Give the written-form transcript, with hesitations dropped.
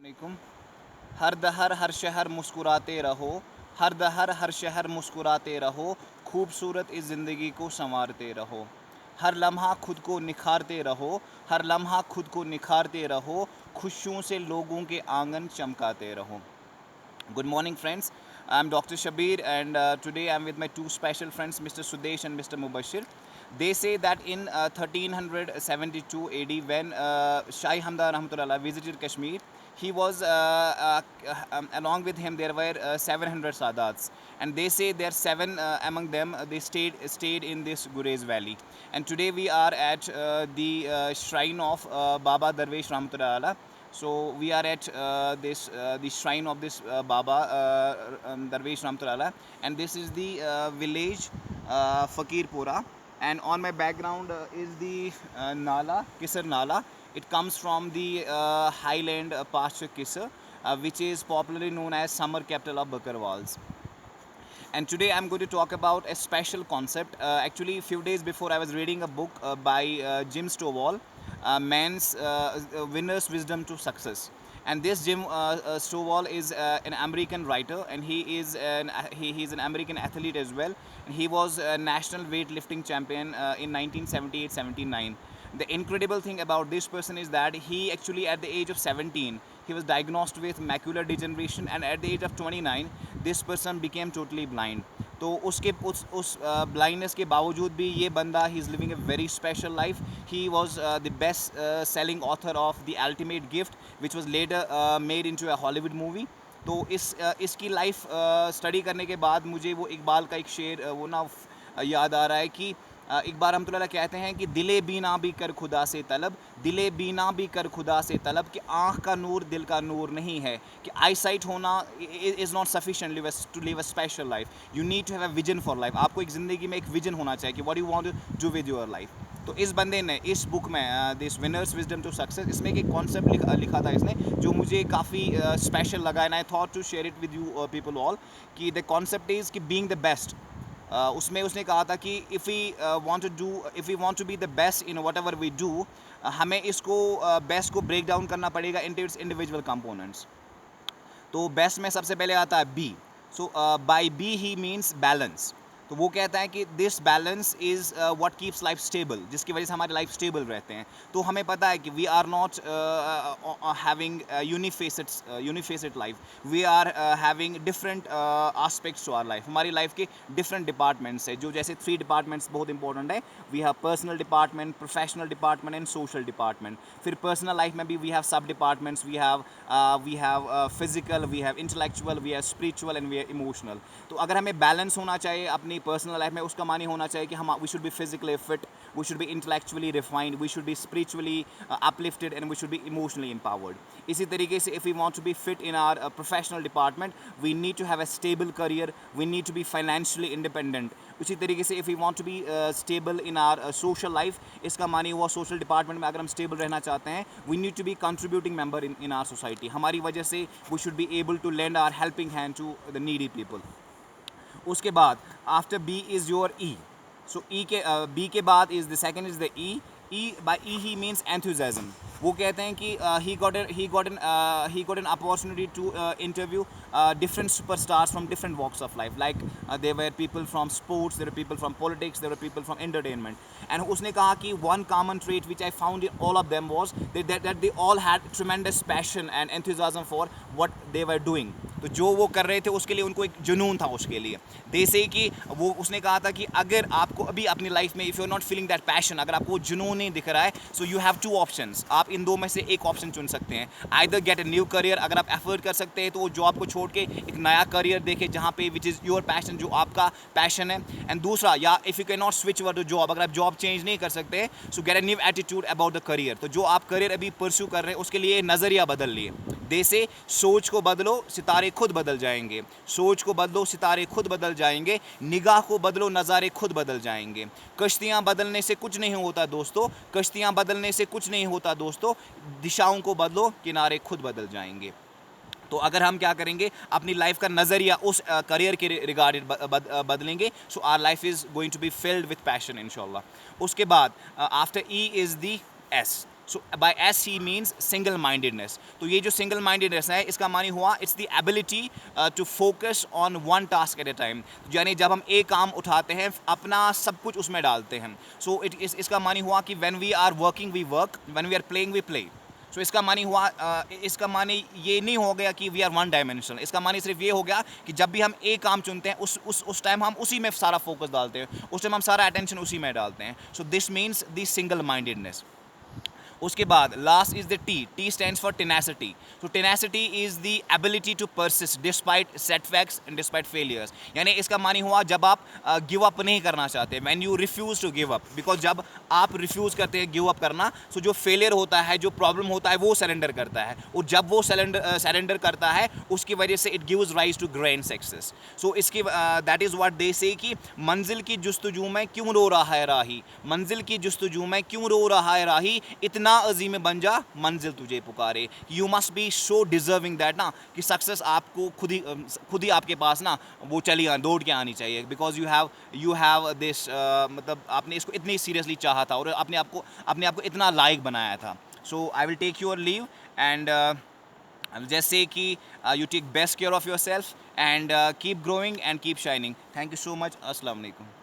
वालेकुम। हर दहर हर शहर मुस्कुराते रहो, हर दहर हर शहर मुस्कुराते रहो, खूबसूरत इस ज़िंदगी को संवारते रहो, हर लम्हा खुद को निखारते रहो, हर लम्हा खुद को निखारते रहो, खुशियों से लोगों के आंगन चमकाते रहो। Good morning, friends. I'm Dr. Shabir, and today I'm with my two special friends, Mr. Sudesh and Mr. Mubashir. They say that in 1372 AD, when Shah Hamdan Rahmatullah visited Kashmir, he was along with him there were 700 Sadats, and they say there seven among them they stayed in this Gurez Valley. And today we are at the shrine of Baba Darvesh Rahmatullah. So we are at the shrine of this Baba Darvesh Ramtulala, and this is the village Fakirpura. And on my background is the Nala, Kisar Nala. It comes from the highland pasture Kisar, which is popularly known as summer capital of Bakarwals. And today I'm going to talk about a special concept. Actually, a few days before I was reading a book by Jim Stovall, Man's Winner's Wisdom to Success. And this Jim Stovall is an American writer, and he's an American athlete as well. And he was a national weightlifting champion in 1978-79. The incredible thing about this person is that he actually, at the age of 17, he was diagnosed with macular degeneration, and at the age of 29 this person became totally blind. तो उसके उस blindness के बावजूद भी ये बंदा he is living a very special life. He was the best selling author of The Ultimate Gift, which was later made into a Hollywood movie. तो इसकी लाइफ स्टडी करने के बाद मुझे वो इकबाल का एक शेर वो ना याद आ रहा है कि इकबाल रहमतुल्लाह कहते हैं कि दिले बीना भी कर खुदा से तलब, दिले बीना भी कर खुदा से तलब, कि आँख का नूर दिल का नूर नहीं है, कि आई साइट होना is not sufficient to live a special life. You need to have a vision for life. आपको एक ज़िंदगी में एक विजन होना चाहिए कि what you want to do with your life. तो इस बंदे ने इस बुक में this winners wisdom to success, इसमें एक कॉन्सेप्ट लिखा था इसने जो मुझे काफ़ी स्पेशल लगा, and I thought to share it with you people all. कि द कॉन्सेप्ट इज़ कि बीइंग द बेस्ट. उसमें उसने कहा था कि if we want to be the best in whatever we do, हमें इसको बेस्ट को ब्रेक डाउन करना पड़ेगा इनटू इट्स इंडिविजुअल कंपोनेंट्स. तो बेस्ट में सबसे पहले आता है B. So by B he means balance. तो वो कहता है कि this balance is what keeps life stable, जिसकी वजह से हमारे लाइफ स्टेबल रहते हैं. तो हमें पता है कि we are not having unifaced life, we are having different aspects to our life. हमारी लाइफ के डिफरेंट डिपार्टमेंट्स है, जो जैसे 3 डिपार्टमेंट्स बहुत इंपॉर्टेंट है. We have personal department, professional department and social department. फिर पर्सनल लाइफ में भी we have sub departments. We have physical, we have intellectual, we have spiritual and we have emotional. तो अगर हमें बैलेंस होना चाहिए अपनी पर्सनल लाइफ में, उसका मानी होना चाहिए कि हम we should be physically fit, we should be intellectually refined, we should be spiritually uplifted and we should be emotionally empowered. इसी तरीके से if we want to be fit in our professional department, we need to have a stable career, we need to be financially independent. उसी तरीके से if we want to be stable in our social life, इसका मानी हुआ social department में अगर हम stable रहना चाहते हैं, we need to be contributing member in our society. हमारी वजह से we should be able to lend our helping hand to the needy people. उसके बाद after B is your E. So E के बी के बाद is the second is the E. E by E he means enthusiasm. वो कहते हैं कि he got an opportunity to interview different superstars from different walks of life. Like there were people from sports, there were people from politics, there were people from entertainment. And उसने कहा कि one common trait which I found in all of them was that they all had tremendous passion and enthusiasm for what they were doing. तो जो वो कर रहे थे उसके लिए उनको एक जुनून था उसके लिए. जैसे कि वो उसने कहा था कि अगर आपको अभी अपनी लाइफ में if you are not feeling that passion, अगर आपको जुनून नहीं दिख रहा है, सो यू हैव 2 ऑप्शंस. आप इन 2 में से एक ऑप्शन चुन सकते हैं. Either get a new career, अगर आप एफर्ट कर सकते हैं तो वो जॉब को छोड़ के एक नया करियर देखें जहाँ पे विच इज़ योर पैशन, जो आपका पैशन है. एंड दूसरा, या if you can not switch over to job, अगर आप जॉब चेंज नहीं कर सकते, so get a new attitude about the career. तो जो आप करियर अभी परस्यू कर रहे हैं उसके लिए नज़रिया बदल लिए. जैसे सोच को बदलो, सितारे खुद बदल जाएंगे. सोच को बदलो, सितारे खुद बदल जाएंगे. निगाह को बदलो, नज़ारे खुद बदल जाएंगे. कश्तियाँ बदलने से कुछ नहीं होता दोस्तों, कश्तियाँ बदलने से कुछ नहीं होता दोस्तों. दिशाओं को बदलो, किनारे खुद बदल जाएंगे. तो अगर हम क्या करेंगे, अपनी लाइफ का नज़रिया उस करियर के रिगार्डेड बदलेंगे, so our life is going to be filled with passion इंशाल्लाह. उसके बाद after E is the S. So by S he means single mindedness. तो ये जो सिंगल माइंडेडनेस है इसका मानी हुआ it's the ability to focus on one task at a time, यानी जब हम एक काम उठाते हैं अपना सब कुछ उसमें डालते हैं। सो इसका मानी हुआ कि when we are working we work, when we are playing we play. So इसका मानी हुआ इसका मानी ये नहीं हो गया कि वी आर वन डायमेंशनल, इसका मानी सिर्फ ये हो गया कि जब भी हम एक काम चुनते हैं उस टाइम हम उसी में सारा फोकस डालते हैं, उस टाइम हम सारा अटेंशन उसी में डालते हैं। So this means the single mindedness. उसके बाद last is the T, T stands for tenacity. तो tenacity is the ability to persist despite setbacks and despite failures, यानी इसका मानी हुआ जब आप गिव अप नहीं करना चाहते, when you refuse to give up, because जब आप रिफ्यूज करते हैं गिव अप करना, सो जो फेलियर होता है, जो प्रॉब्लम होता है वो सरेंडर करता है, और जब वो सरेंडर करता है उसकी वजह से it gives rise to grand success. So इसकी दैट इज़ व्हाट दे से कि मंजिल की जुस्तजू में क्यों रो रहा है राही, मंजिल की जुस्तजू में क्यों रो रहा है राही, इतना अजीम बन जा मंजिल तुझे पुकारे। You must be so deserving that ना कि सक्सेस आपको खुद ही आपके पास ना वो चली दौड़ के आनी चाहिए, बिकॉज यू हैव दिस, मतलब आपने इसको इतनी सीरियसली चाहा था और अपने आप को इतना लायक बनाया था। So I will take your leave and जैसे कि you take best care of yourself and keep growing and keep shining. Thank you so much. अस्सलाम वालेकुम।